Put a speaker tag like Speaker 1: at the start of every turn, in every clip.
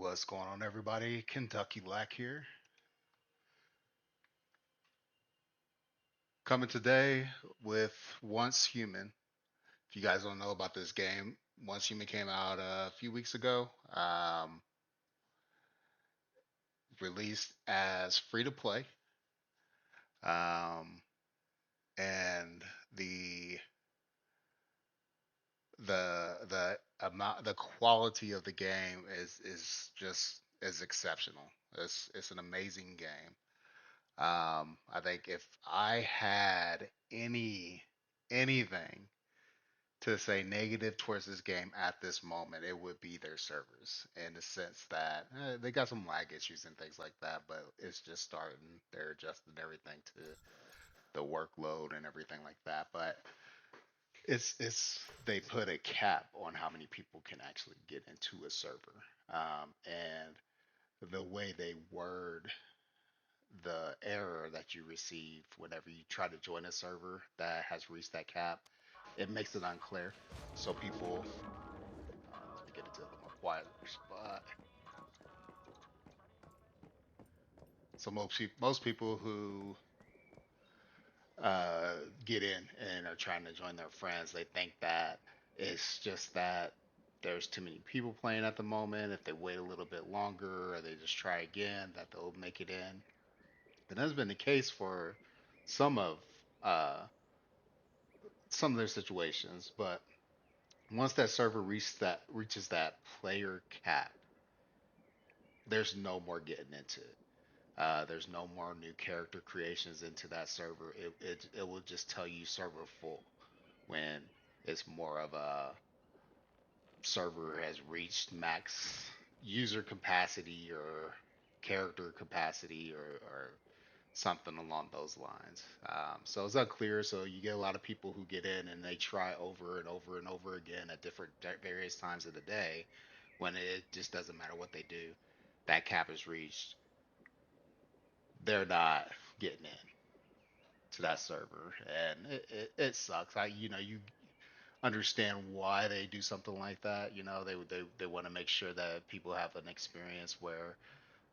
Speaker 1: What's going on, everybody? Kentucky Lack here. Coming today with Once Human. If you guys don't know about this game, Once Human came out a few weeks ago. Released as free to play. Um, and the the quality of the game is just is exceptional. It's an amazing game. I think if I had anything to say negative towards this game at this moment, it would be their servers in the sense that they got some lag issues and things like that, but it's just starting. They're adjusting everything to the workload and everything like that. But it's they put a cap on how many people can actually get into a server, and the way they word the error that you receive whenever you try to join a server that has reached that cap, it makes it unclear. So people, let me get into the more quieter spot. So most people who uh, get in and are trying to join their friends, they think that it's just that there's too many people playing at the moment. If they wait a little bit longer or they just try again, that they'll make it in. And that's been the case for some of uh, some of their situations, but once that server reaches that player cap, there's no more getting into it. There's no more new character creations into that server. It will just tell you server full when it's more of a server has reached max user capacity or character capacity or something along those lines. So it's unclear. So you get a lot of people who get in and they try over and over and over again at different various times of the day when it just doesn't matter what they do. That cap is reached. They're not getting in to that server, and it sucks. You understand why they do something like that. They want to make sure that people have an experience where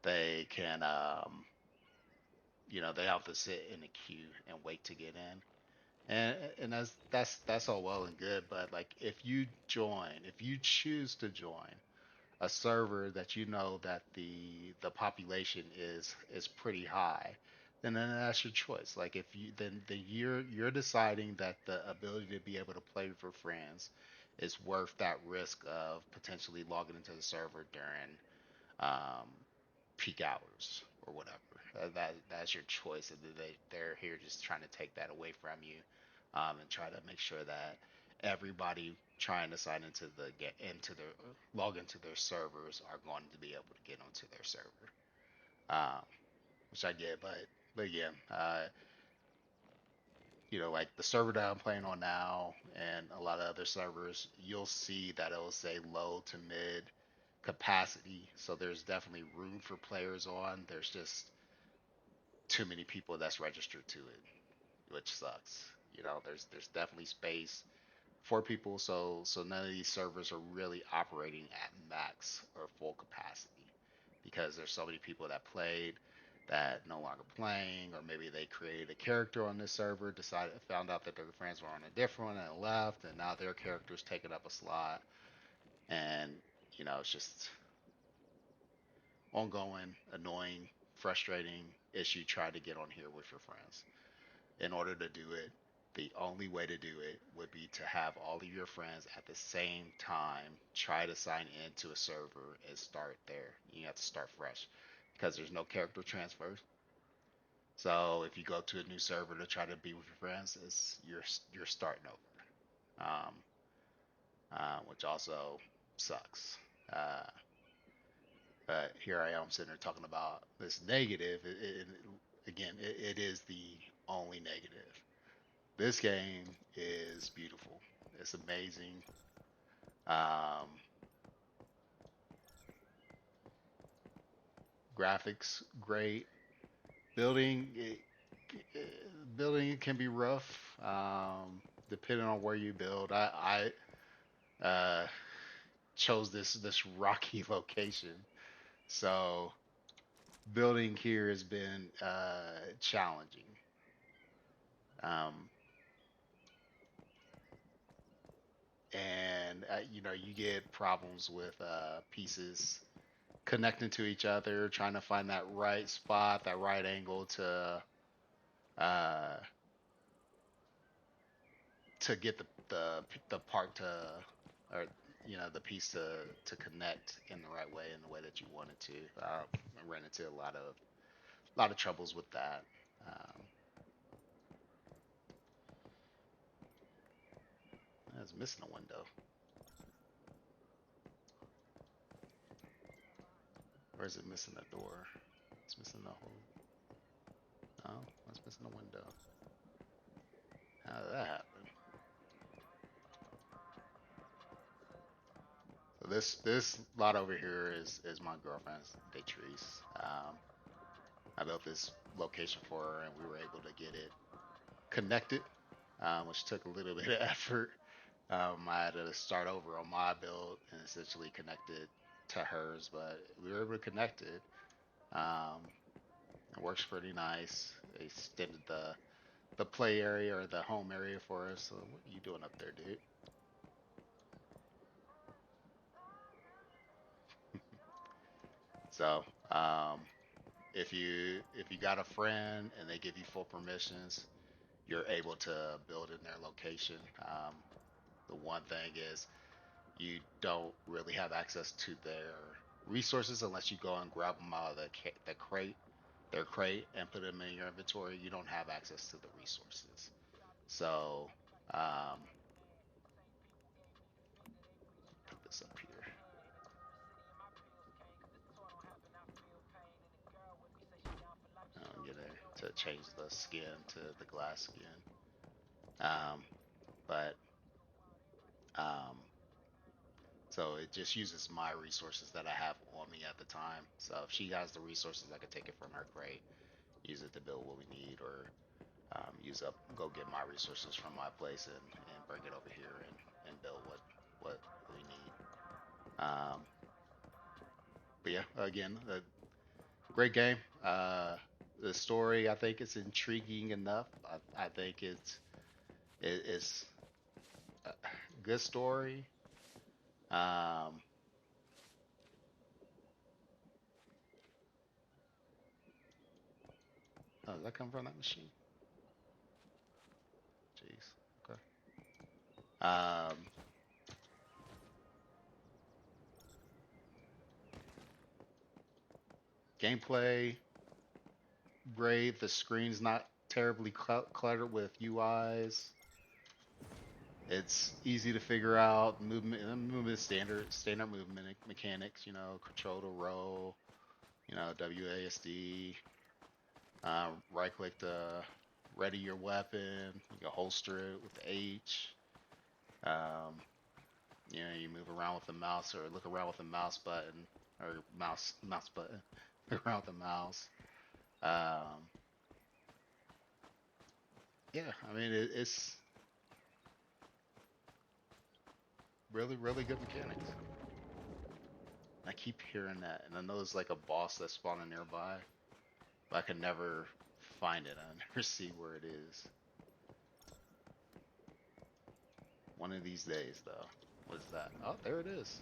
Speaker 1: they can they have to sit in a queue and wait to get in. And that's all well and good, but like if you choose to join a server that you know that the population is pretty high, then that's your choice. Like if you then you're deciding that the ability to be able to play for friends is worth that risk of potentially logging into the server during um, peak hours or whatever. That's your choice, and they're here just trying to take that away from you, and try to make sure that everybody trying to sign into the get into their log into their servers are going to be able to get onto their server, um, which I get, but yeah, like the server that I'm playing on now and a lot of other servers, you'll see that it'll say low to mid capacity. So there's definitely room for players on. There's just too many people that's registered to it, which sucks. There's definitely space for people, so none of these servers are really operating at max or full capacity because there's so many people that played that no longer playing, or maybe they created a character on this server, decided found out that their friends were on a different one and left, and now their character's taking up a slot, and it's just ongoing, annoying, frustrating issue trying to get on here with your friends. In order to do it, the only way to do it would be to have all of your friends at the same time try to sign into a server and start there. You have to start fresh because there's no character transfers. So if you go to a new server to try to be with your friends, you're starting over, which also sucks. Uh, but here I am sitting there talking about this negative. Again, it is the only negative. This game is beautiful. It's amazing. Um, Graphics great. Building building can be rough, depending on where you build. I chose this rocky location, So building here has been challenging. Um, and you get problems with pieces connecting to each other, trying to find that right spot, that right angle uh, to get the part to, or the piece to connect in the right way, in the way that you want it to. I ran into a lot of troubles with that. I was missing a window. Or is it missing a door? It's missing the whole. No, it's missing a window. How did that happen? So this lot over here is my girlfriend's Detrice. I built this location for her, and we were able to get it connected, which took a little bit of effort. I had to start over on my build and essentially connect it to hers, but we were able to connect it. Um, it works pretty nice. They extended the play area or the home area for us. So what are you doing up there, dude? So if you got a friend and they give you full permissions, you're able to build in their location. The one thing is you don't really have access to their resources unless you go and grab them out of the crate, their crate, and put them in your inventory. You don't have access to the resources. So um, put this up here. Get it to change the skin to the glass skin. Um, but um, so it just uses my resources that I have on me at the time. So if she has the resources, I could take it from her crate, use it to build what we need, or go get my resources from my place and bring it over here and build what we need. Um, but yeah, again, a great game. The story, I think, is intriguing enough. I think it's a good story. Um, oh, does that come from that machine? Jeez. Okay. Um, gameplay great. The screen's not terribly cluttered with UIs. It's easy to figure out movement standard movement mechanics. Control to roll. WASD. Right click to ready your weapon. You can holster it with H. Um, you move around with the mouse or look around with the mouse button or mouse button. Look around with the mouse. Um, yeah, I mean it's really really good mechanics. I keep hearing that, and I know there's like a boss that's spawning nearby, but I can never find it. I never see where it is. One of these days, though. What is that? Oh, there it is.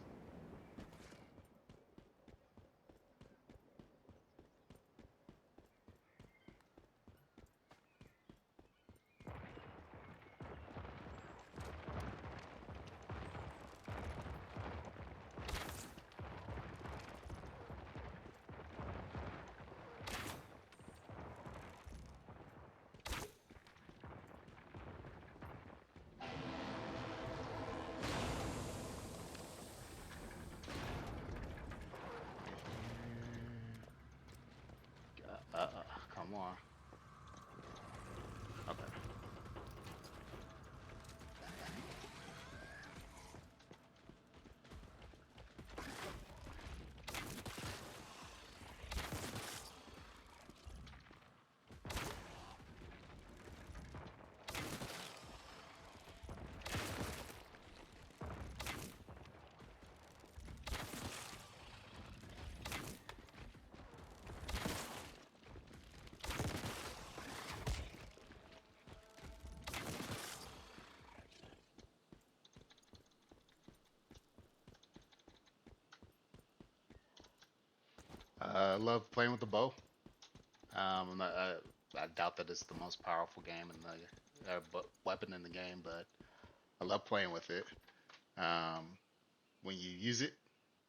Speaker 1: I love playing with the bow. I doubt that it's the most powerful game in the weapon in the game, but I love playing with it. Um, when you use it,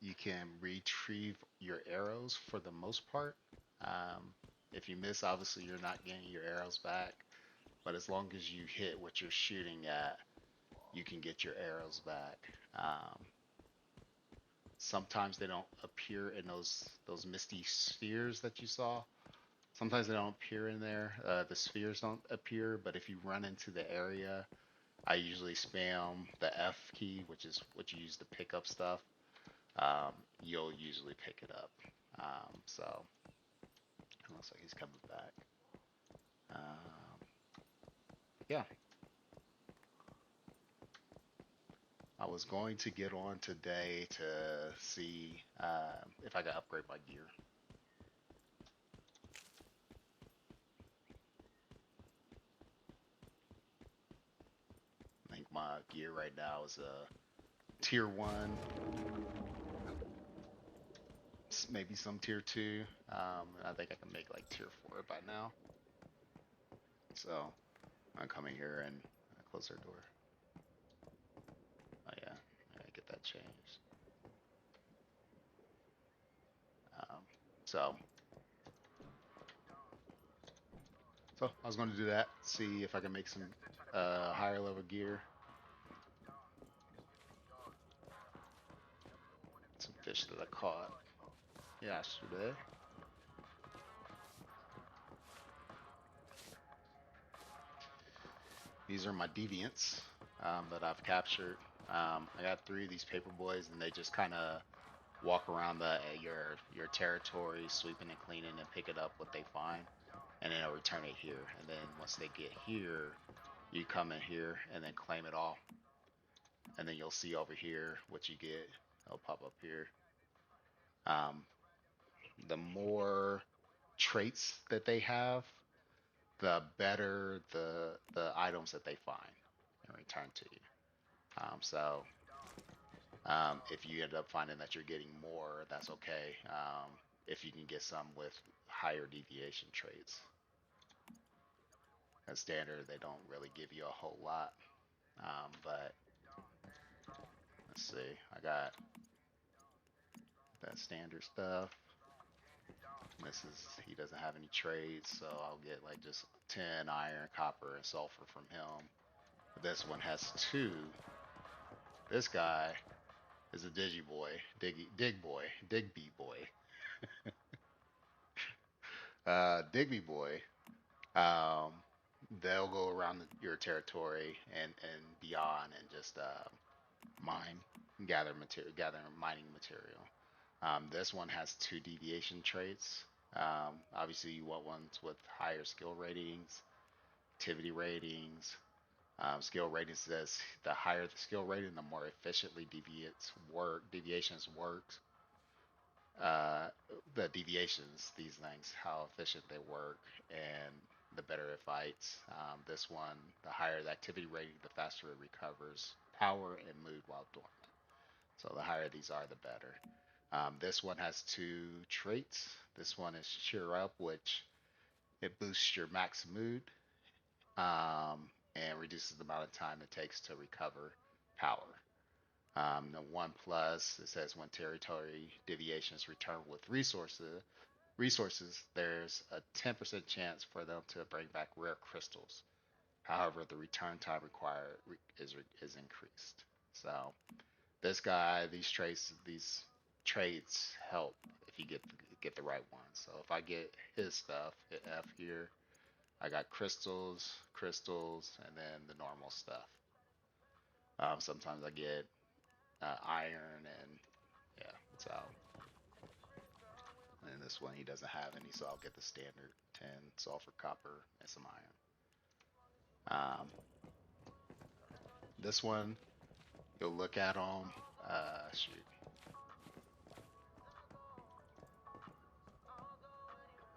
Speaker 1: you can retrieve your arrows for the most part. Um, if you miss, obviously you're not getting your arrows back, but as long as you hit what you're shooting at, you can get your arrows back. Um, Sometimes they don't appear in those misty spheres that you saw. Sometimes they don't appear in there. The spheres don't appear, but if you run into the area, I usually spam the F key, which is what you use to pick up stuff. You'll usually pick it up. So it looks like he's coming back. Um, yeah, I was going to get on today to see if I could upgrade my gear. I think my gear right now is a tier one, maybe some tier two. I think I can make like tier four by now. So I'm coming here and close their door. Oh yeah, I gotta get that changed. Um, so so I was going to do that. See if I can make some higher level gear. Some fish that I caught yesterday. These are my deviants that I've captured. I got three of these paper boys, and they just kind of walk around your territory, sweeping and cleaning, and picking up what they find, and then they'll return it here. And then once they get here, you come in here and then claim it all, and then you'll see over here what you get. It'll pop up here. Um, the more traits that they have, the better the items that they find and return to you. So if you end up finding that you're getting more, that's okay. If you can get some with higher deviation traits, as standard, they don't really give you a whole lot. But let's see, I got that standard stuff. This is he doesn't have any trades, so I'll get like just 10 iron, copper, and sulfur from him. But this one has two. This guy is a Digi boy, Dig boy, Digby boy, Digby boy. Um, they'll go around your territory and beyond and just mine, gather mining material. This one has two deviation traits. Obviously, you want ones with higher skill ratings, activity ratings. Skill rating says the higher the skill rating, the more efficiently deviations works. uh, the deviations, these things, how efficient they work, and the better it fights. This one, the higher the activity rating, the faster it recovers power and mood while dormant. So the higher these are, the better. This one has two traits. This one is cheer up, which it boosts your max mood and reduces the amount of time it takes to recover power. The one plus, it says when territory deviations return with resources, there's a 10% chance for them to bring back rare crystals. However, the return time required is increased. So this guy, these traits help if you get the right one. So if I get his stuff, hit F here, I got crystals, and then the normal stuff. Sometimes I get iron and yeah. So and this one he doesn't have any, so I'll get the standard 10 sulfur, copper, and some iron. This one, you'll look at them. Shoot.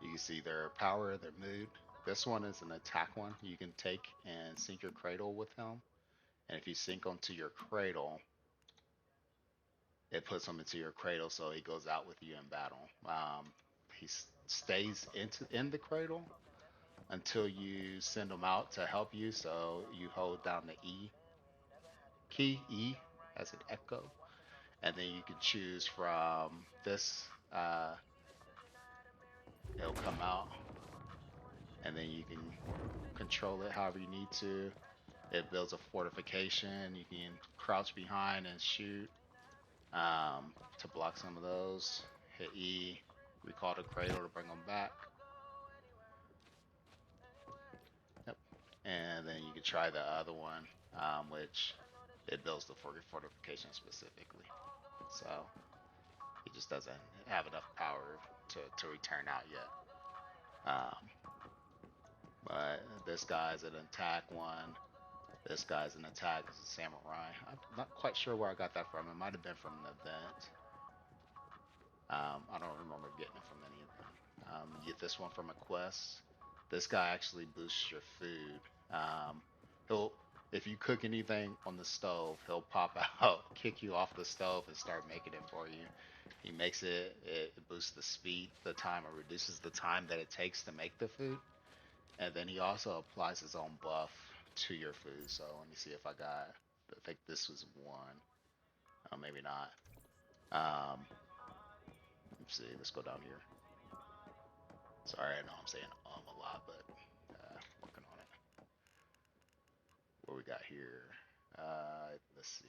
Speaker 1: You can see their power, their mood. This one is an attack one. You can take and sink your cradle with him. And if you sink onto your cradle, it puts him into your cradle so he goes out with you in battle. stays in the cradle until you send him out to help you. So you hold down the E key, E as an echo, and then you can choose from this. It'll come out, and then you can control it however you need to. It builds a fortification. You can crouch behind and shoot to block some of those. Hit E, recall the cradle to bring them back. Yep. And then you can try the other one, which it builds the fortification specifically. So he just doesn't have enough power to return out yet. Um, but this guy's an attack one. This guy's an attack as a samurai. I'm not quite sure where I got that from. It might have been from an event. I don't remember getting it from any of them. You get this one from a quest. This guy actually boosts your food. He'll, if you cook anything on the stove, he'll pop out, kick you off the stove, and start making it for you. He makes it. It boosts the speed, the time, or reduces the time that it takes to make the food. And then he also applies his own buff to your food. So let me see if I got. I think this was one. Oh, maybe not. Let's see. Let's go down here. Sorry, I know I'm saying a lot, but working on it. What we got here? Let's see.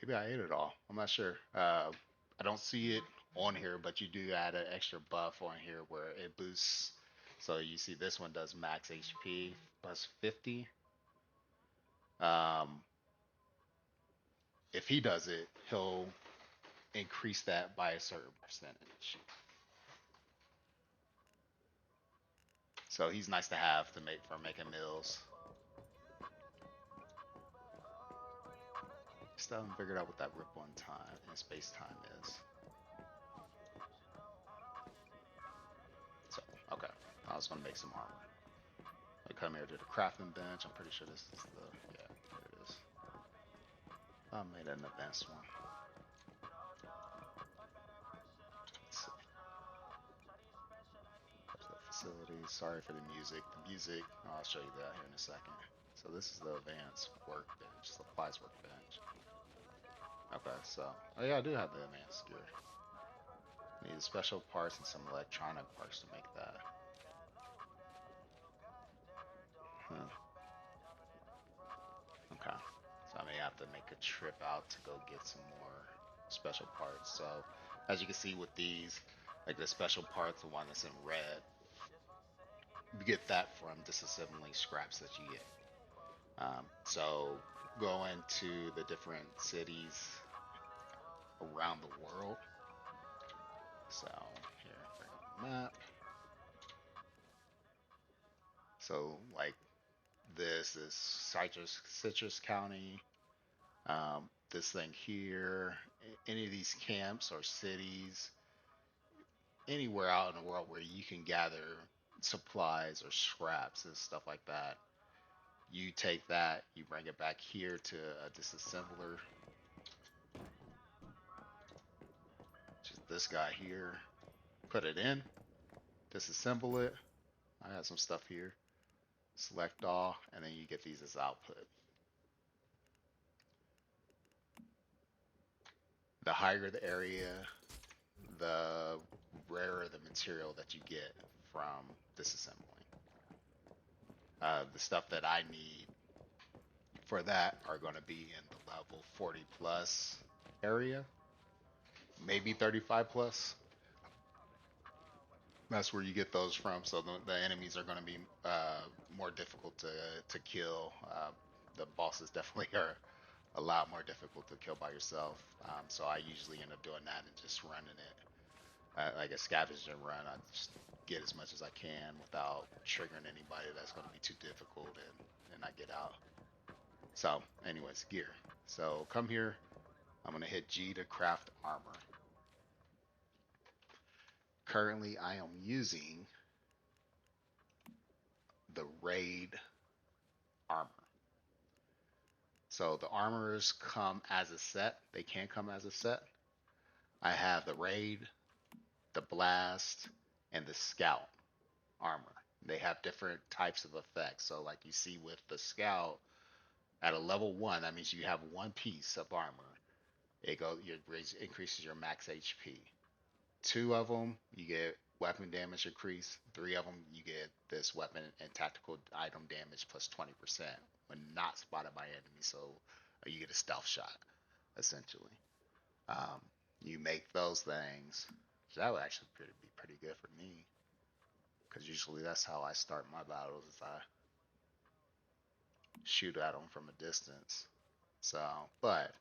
Speaker 1: Maybe I ate it all. I'm not sure. I don't see it on here, but you do add an extra buff on here where it boosts. So you see this one does max HP plus 50. Um, if he does it, he'll increase that by a certain percentage. So he's nice to have to make for making meals. Still haven't figured out what that rip one time and space time is. So okay, I was gonna make some armor. I come here to the crafting bench. I'm pretty sure this is the yeah, there it is. I made an advanced one. Let's see. Facilities. Sorry for the music. The music. Oh, I'll show you that here in a second. So this is the advanced workbench, supplies workbench. Okay, so oh yeah, I do have the advanced gear. Need special parts and some electronic parts to make that. Huh. Okay, so I may have to make a trip out to go get some more special parts. So as you can see with these, like the special parts, the one that's in red, you get that from disassembling scraps that you get. So going to the different cities around the world. So here, bring up the map. So like this is Citrus County. This thing here, any of these camps or cities, anywhere out in the world where you can gather supplies or scraps and stuff like that. You take that, you bring it back here to a disassembler, which is this guy here. Put it in, disassemble it. I got some stuff here. Select all, and then you get these as output. The higher the area, the rarer the material that you get from disassembling. The stuff that I need for that are going to be in the level 40 plus area, maybe 35 plus. That's where you get those from. So the enemies are going to be more difficult to kill. The bosses definitely are a lot more difficult to kill by yourself. So I usually end up doing that and just running it like a scavenger run. I just get as much as I can without triggering anybody that's going to be too difficult, and I get out. So, anyways, gear. So come here. I'm going to hit G to craft armor. Currently, I am using the raid armor. So the armors come as a set. They can come as a set. I have the raid, the blast, and the scout armor. They have different types of effects. So like you see with the scout at a level one, that means you have one piece of armor. It increases your max HP. Two of them, you get weapon damage increase. Three of them, you get this weapon and tactical item damage plus 20% when not spotted by enemies. So you get a stealth shot, essentially. Um, you make those things. So that would actually be pretty good for me. Because usually that's how I start my battles is I shoot at them from a distance. So, but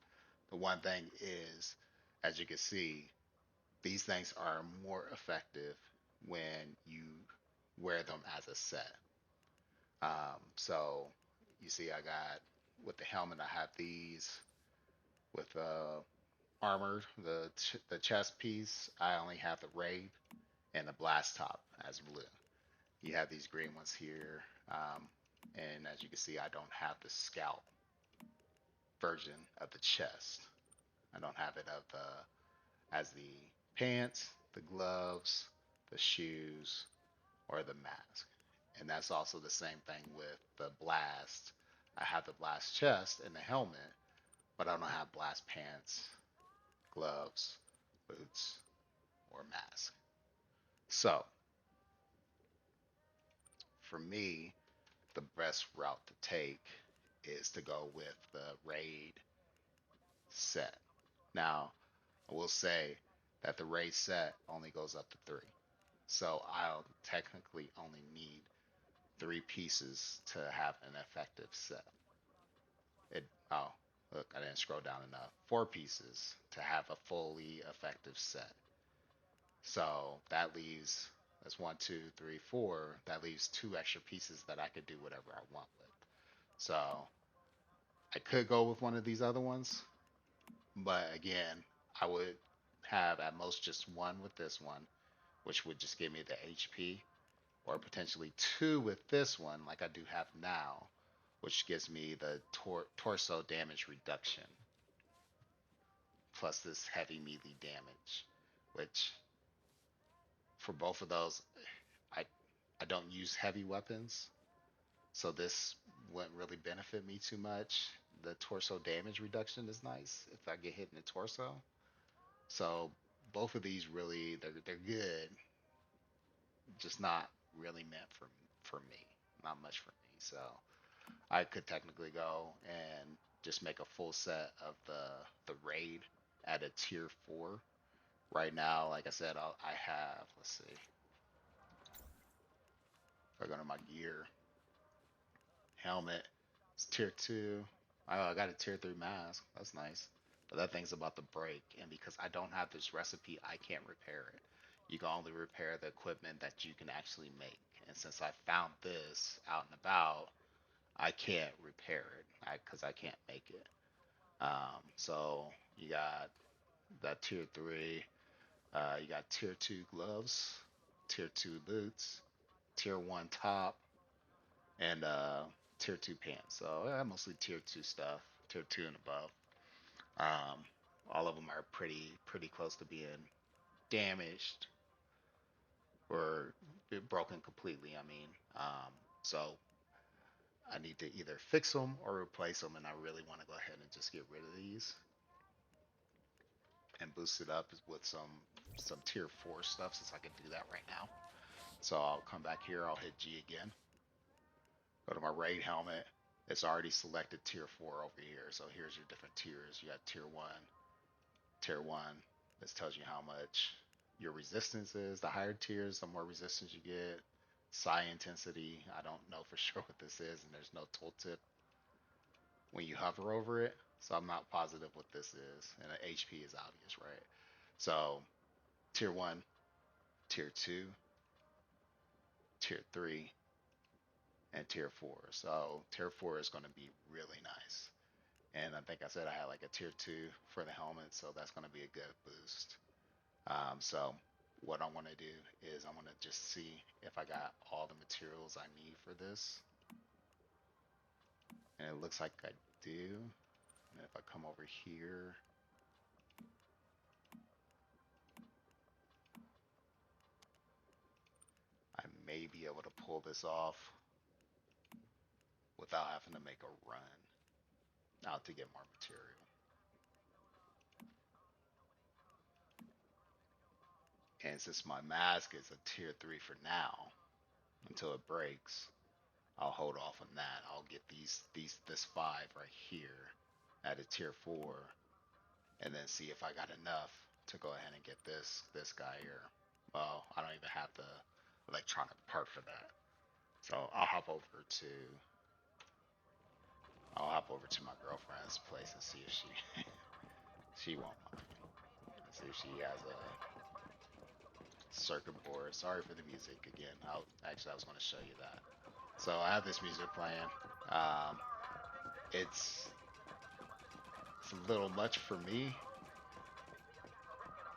Speaker 1: the one thing is, as you can see, these things are more effective when you wear them as a set. So you see, I got with the helmet, I have these with armor, the chest piece. I only have the raid and the blast top as blue. You have these green ones here, and as you can see, I don't have the scout version of the chest. I don't have it of the as the pants, the gloves, the shoes, or the mask. And that's also the same thing with the blast. I have the blast chest and the helmet, but I don't have blast pants, gloves, boots, or mask. So for me, the best route to take is to go with the raid set. Now, I will say that the raid set only goes up to three. So I'll technically only need three pieces to have an effective set. Oh, look, I didn't scroll down enough. Four pieces to have a fully effective set. So that leaves that's one, two, three, four. That leaves two extra pieces that I could do whatever I want with. So I could go with one of these other ones, but again, I would have at most just one with this one, which would just give me the HP, or potentially two with this one, like I do have now, which gives me the torso damage reduction plus this heavy melee damage, which for both of those, I I don't use heavy weapons, so this wouldn't really benefit me too much. The torso damage reduction is nice if I get hit in the torso. So both of these really they're good, just not really meant for me. Not much for me. So I could technically go and just make a full set of the raid at a tier 4. Right now, like I said, I have, let's see, if I go to my gear, helmet, it's tier 2. Oh, I got a tier 3 mask. That's nice. But that thing's about to break, and because I don't have this recipe, I can't repair it. You can only repair the equipment that you can actually make. And since I found this out and about, I can't repair it because I can't make it. So you got that tier 3. You got tier 2 gloves, tier 2 boots, tier 1 top, and tier 2 pants. So mostly tier 2 stuff, tier 2 and above. Um, all of them are pretty close to being damaged or broken completely. I mean, so I need to either fix them or replace them, and I really want to go ahead and just get rid of these and boost it up with some tier 4 stuff since I can do that right now. So I'll come back here. I'll hit G again. Go to my raid helmet. It's already selected tier 4 over here. So here's your different tiers. You got tier 1. Tier 1. This tells you how much your resistance is. The higher tiers, the more resistance you get. Psi intensity. I don't know for sure what this is, and there's no tooltip when you hover over it. So I'm not positive what this is. And the HP is obvious, right? So tier 1, tier 2, tier 3, and tier 4. So tier 4 is going to be really nice. And I think I said I had like a tier two for the helmet, so that's going to be a good boost. So what I want to do is I want to just see if I got all the materials I need for this, and it looks like I do. And if I come over here, I may be able to pull this off without having to make a run out to get more material. And since my mask is a tier 3 for now, until it breaks, I'll hold off on that. I'll get this 5 right here at a tier 4, and then see if I got enough to go ahead and get this guy here. Well, I don't even have the electronic part for that. So I'll hop over to my girlfriend's place and see if she won't mind. See if she has a circuit board. Sorry for the music again. I was going to show you that. So I have this music playing. Um, it's it's a little much for me.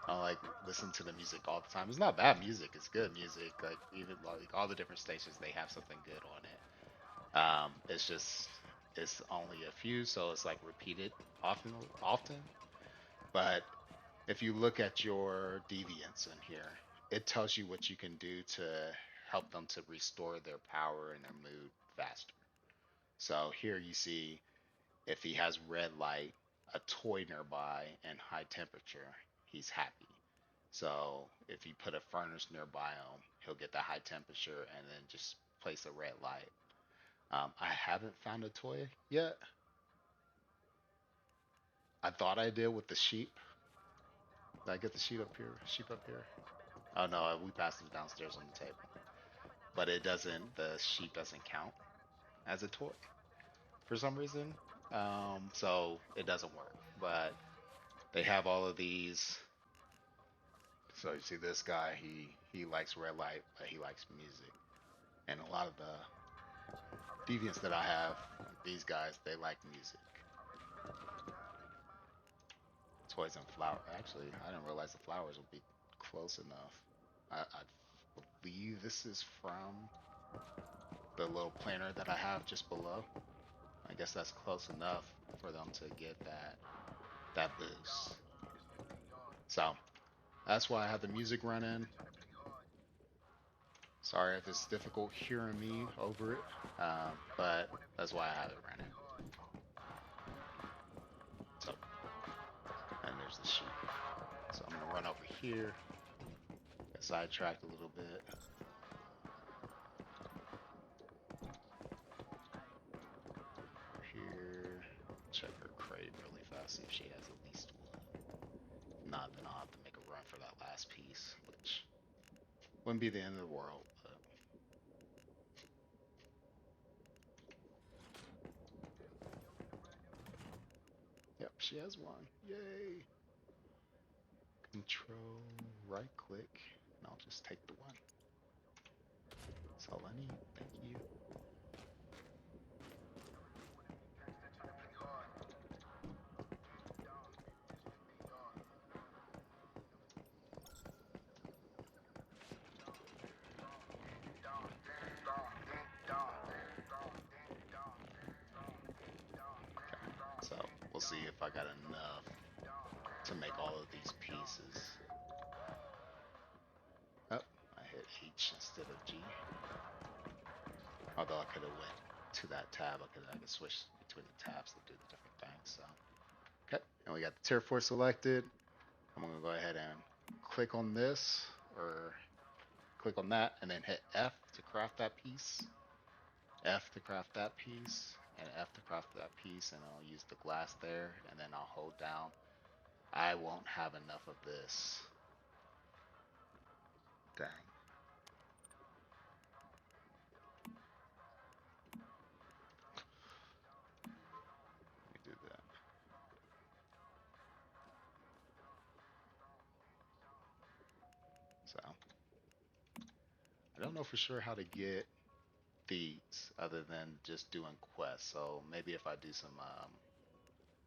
Speaker 1: I like listen to the music all the time. It's not bad music. It's good music. Like even like all the different stations, they have something good on it. It's just it's only a few, so it's like repeated often. But if you look at your deviants in here, it tells you what you can do to help them to restore their power and their mood faster. So here you see if he has red light, a toy nearby, and high temperature, he's happy. So if you put a furnace nearby him, he'll get the high temperature and then just place a red light. I haven't found a toy yet. I thought I did with the sheep. Did I get the sheep up here? Sheep up here? Oh no, we passed it downstairs on the table. But it doesn't. The sheep doesn't count as a toy for some reason. So it doesn't work. But they have all of these. So you see this guy. He likes red light, but he likes music. And a lot of the deviants that I have, these guys, they like music. Toys and flowers. Actually, I didn't realize the flowers would be close enough. I believe this is from the little planter that I have just below. I guess that's close enough for them to get that boost. So that's why I have the music running. Sorry if it's difficult hearing me over it, but that's why I have it running. So, and there's the sheep. So I'm gonna run over here, get sidetracked a little bit. Over here, check her crate really fast, see if she has at least one. If not, then I'll have to make a run for that last piece, which wouldn't be the end of the world. But yep, she has one. Yay! Control right click, and I'll just take the one. That's all I need. Thank you. So we'll see if I got enough to make all of these pieces. Oh, I hit H instead of G. Although I could have went to that tab, I could switch between the tabs to do the different things. So okay, and we got the tier 4 selected. I'm gonna go ahead and click on this or click on that and then hit F to craft that piece. F to craft that piece and F to craft that piece, and I'll use the glass there and then I'll hold down. I won't have enough of this. Dang. Let me do that. So I don't know for sure how to get these other than just doing quests. So maybe if I do some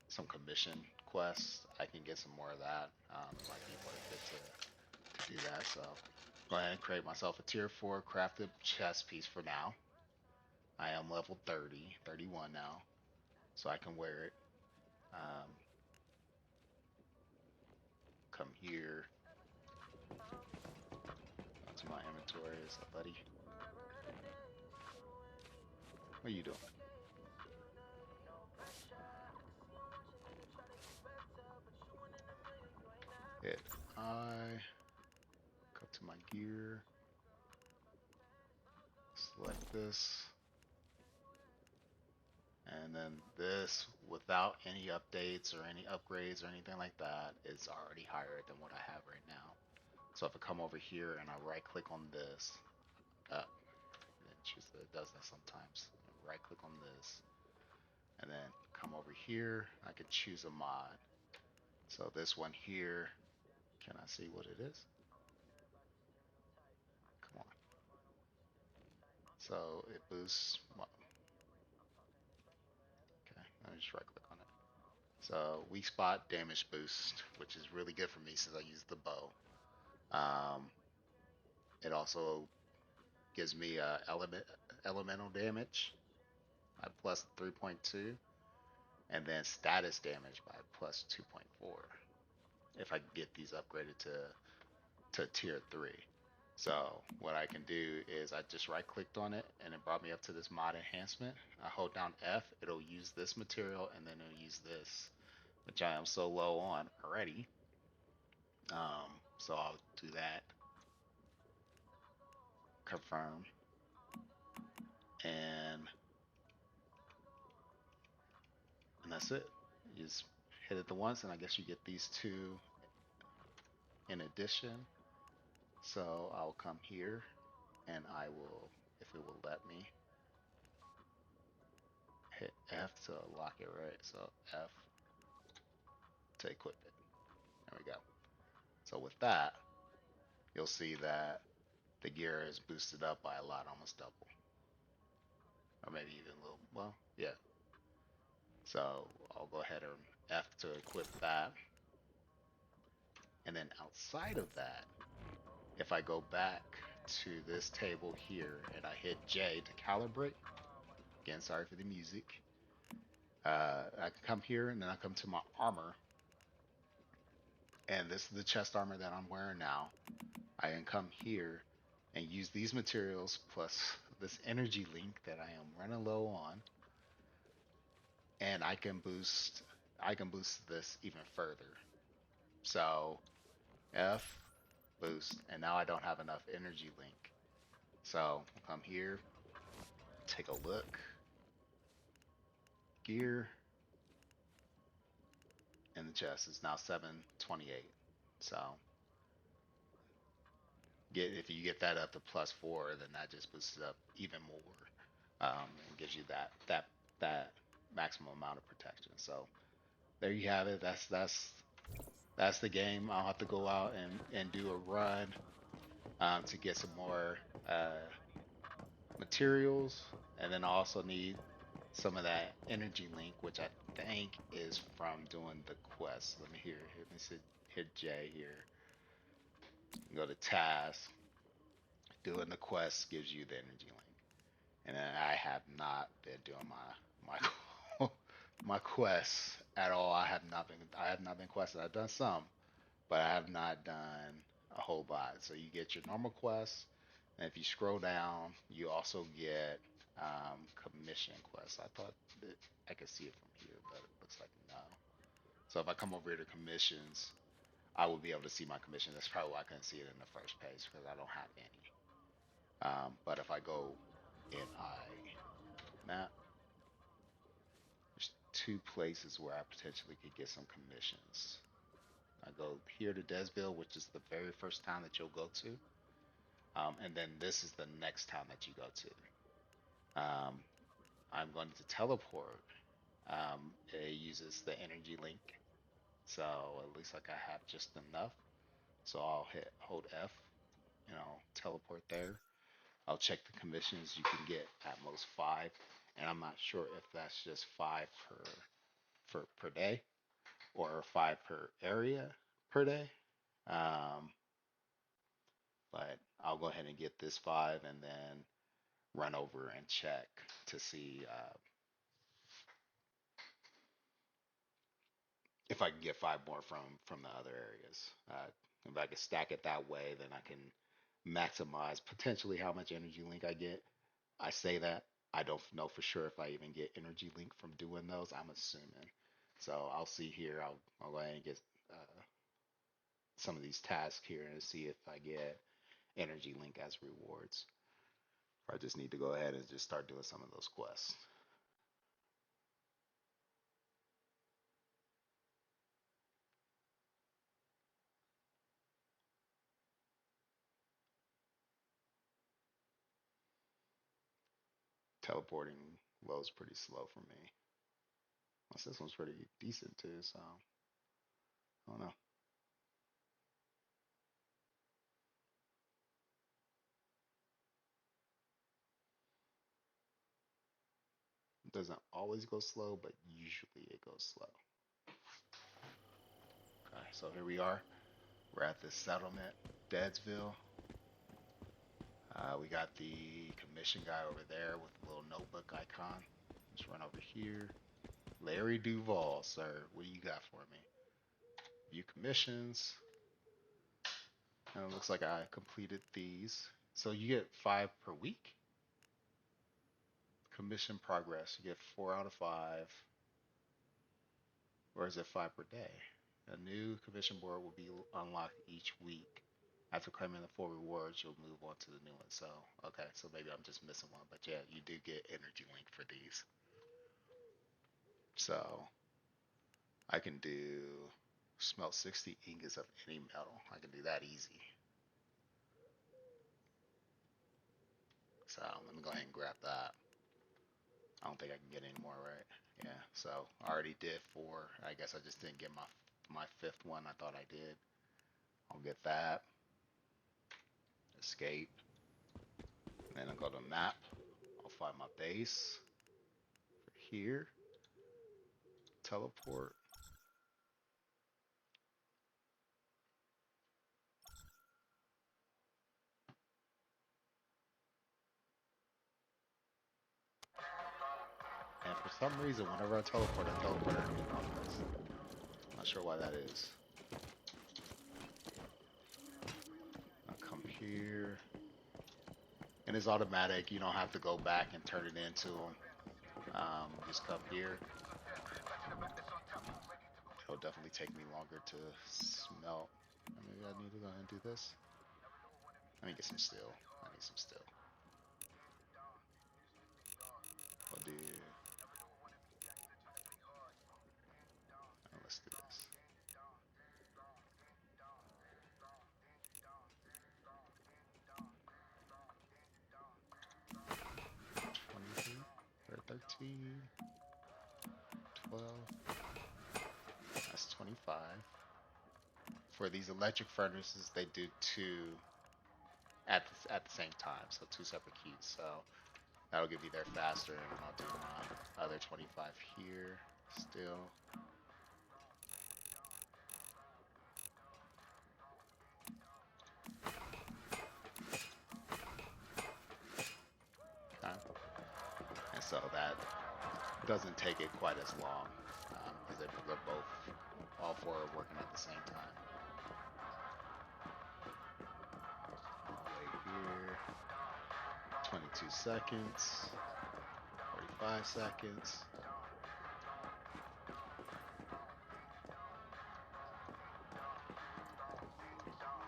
Speaker 1: some commission quests. I can get some more of that. It might be worth it to do that. So go ahead and create myself a tier 4 crafted chest piece for now. I am level 30, 31 now, so I can wear it. Um, come here, go to my inventory. Is up, buddy? What are you doing? Hit I, go to my gear, select this, and then this, without any updates or any upgrades or anything like that, is already higher than what I have right now. So if I come over here and I right click on this, then choose it does that sometimes. Right click on this, and then come over here. I could choose a mod. So this one here, can I see what it is? Come on. So it boosts. Okay, let me just right click on it. So weak spot damage boost, which is really good for me since I use the bow. Um, it also gives me elemental damage by plus 3.2, and then status damage by plus 2.4. If I get these upgraded to tier 3. So what I can do is I just right clicked on it and it brought me up to this mod enhancement. I hold down F, it'll use this material and then it'll use this, which I am so low on already. So I'll do that, confirm, and that's it. You just hit it the once, and I guess you get these two in addition. So I'll come here, and I will, if it will let me, hit F to lock it, right? So F to equip it. There we go. So with that, you'll see that the gear is boosted up by a lot, almost double, or maybe even a little. Well, yeah. So I'll go ahead and F to equip that, and then outside of that, if I go back to this table here and I hit J to calibrate, again, sorry for the music, I can come here and then I come to my armor, and this is the chest armor that I'm wearing now. I can come here and use these materials plus this energy link that I am running low on, and I can boost this even further. So F boost, and now I don't have enough energy link. So I'll come here, take a look, gear, and the chest is now 728. So get if you get that up to +4, then that just boosts it up even more, and gives you that maximum amount of protection. So there you have it. That's the game. I'll have to go out and do a run to get some more materials, and then I also need some of that energy link, which I think is from doing the quest. Let me see, hit J here. Go to task. Doing the quest gives you the energy link, and then I have not been doing my my quests at all. I have not been quested. I've done some, but I have not done a whole lot. So you get your normal quests, and if you scroll down, you also get commission quests. I thought that I could see it from here, but it looks like no. So if I come over here to commissions, I will be able to see my commission. That's probably why I couldn't see it in the first page because I don't have any. But if I go in map, there's two places where I potentially could get some commissions. I go here to Desville, which is the very first town that you'll go to. And then this is the next town that you go to. Um, I'm going to teleport. It uses the energy link. So at least like I have just enough. So I'll hold F, teleport there. I'll check the commissions. You can get at most 5, and I'm not sure if that's just 5 per. for per day, or 5 per area per day. Um, but I'll go ahead and get this 5 and then run over and check to see if I can get 5 more from the other areas. If I can stack it that way, then I can maximize potentially how much energy link I get. I say that I don't know for sure if I even get energy link from doing those. I'm assuming. So I'll see here. I'll go ahead and get some of these tasks here and see if I get energy link as rewards. Or I just need to go ahead and just start doing some of those quests. Teleporting loads pretty slow for me. Plus this one's pretty decent too, so I don't know. It doesn't always go slow, but usually it goes slow. Okay, so here we are. We're at the settlement, Deadsville. We got the commission guy over there with the little notebook icon. Let's run over here. Larry Duval, sir. What do you got for me? View commissions. And it looks like I completed these. So you get 5 per week? Commission progress. You get 4 out of 5. Or is it 5 per day? A new commission board will be unlocked each week. After claiming the 4 rewards, you'll move on to the new one. So, okay, so maybe I'm just missing one. But yeah, you do get energy link for these. So, I can do smelt 60 ingots of any metal. I can do that easy. So, let me go ahead and grab that. I don't think I can get any more, right? Yeah, so I already did 4. I guess I just didn't get my 5th one. I thought I did. I'll get that. Escape. And then I'll go to map. I'll find my base. Here. Teleport. And for some reason, whenever I teleport underneath my base. Not sure why that is. I'll come here. And it's automatic. You don't have to go back and turn it into them. Just come here. It'll definitely take me longer to smelt. Maybe I need to go ahead and do this. Let me get some steel. I need some steel. We'll do. Let's do this. Or 13, 12. That's 25. For these electric furnaces, they do 2 at the same time, so 2 separate keys. So that'll get me there faster, and I'll do my other 25 here still. Okay. And so that doesn't take it quite as long because they're both, all 4 are working at the same time. I'll wait here. 22 seconds. 45 seconds.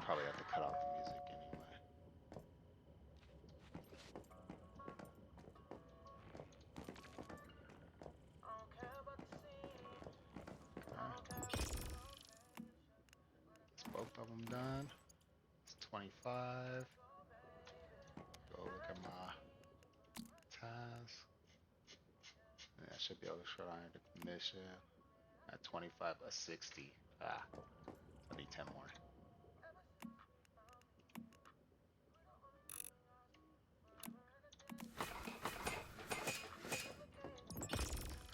Speaker 1: Probably have to cut off the music anyway. Okay. It's both of them done. It's 25. Go look at my task. And I should be able to short iron the commission at 25 a 60. Ah, I need 10 more.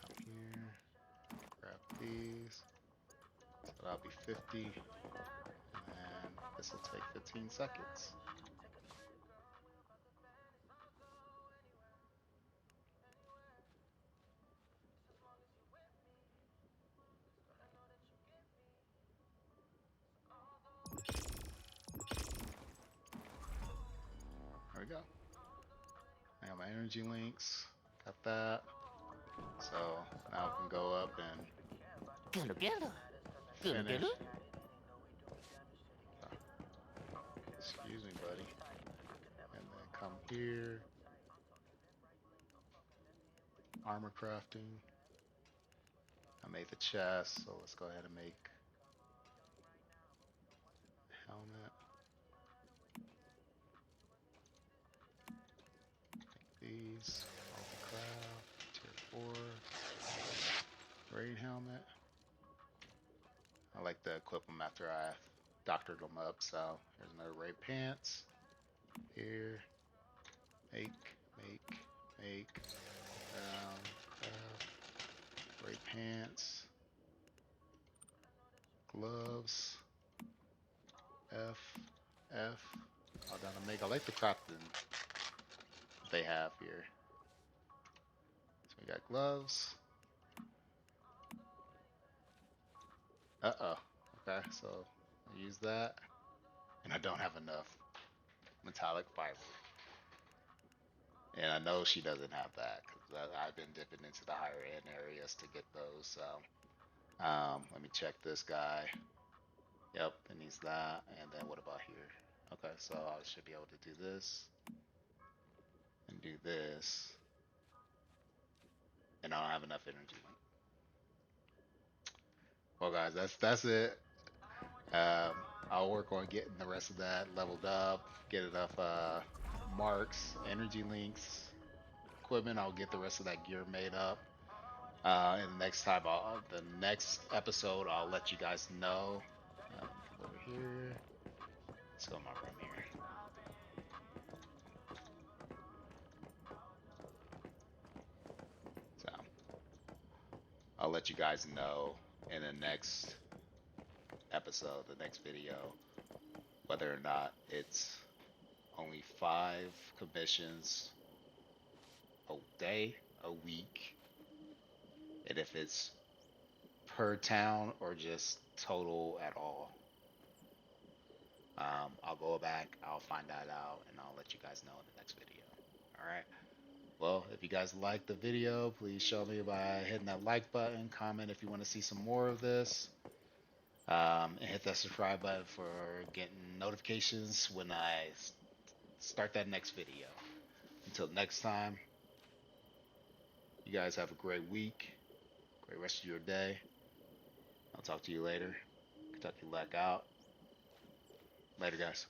Speaker 1: Come here, grab that'll be 50, and this will take 15 seconds. There we go. I got my energy links. Got that. So now I can go up and finish. Excuse me, buddy. And then come here. Armor crafting. I made the chest, so let's go ahead and make helmet. These. Multi-craft. Tier 4. Raid helmet. I like to equip them after I doctored them up. So here's another raid pants. Here. Make. Craft. Raid pants. Gloves. F. All down to make. I like the crafting they have here. So we got gloves. Uh-oh. Okay, so I use that. And I don't have enough metallic fiber. And I know she doesn't have that because I've been dipping into the higher end areas to get those. So let me check this guy. Yep, it needs that. And then what about here? Okay, so I should be able to do this and do this. And I don't have enough energy. Well, guys, that's it. Um, I'll work on getting the rest of that leveled up, get enough marks, energy links, equipment. I'll get the rest of that gear made up. And the next time, the next episode, I'll let you guys know. Come over here. Let's go in my room here. So I'll let you guys know in the next episode, the next video, whether or not it's only 5 commissions a day, a week, and if it's per town or just total at all. I'll go back, I'll find that out, and I'll let you guys know in the next video. All right. Well, if you guys like the video, please show me by hitting that like button, comment if you want to see some more of this, and hit that subscribe button for getting notifications when I start that next video. Until next time, you guys have a great week, great rest of your day. I'll talk to you later. Kentucky Lack out. Later, guys.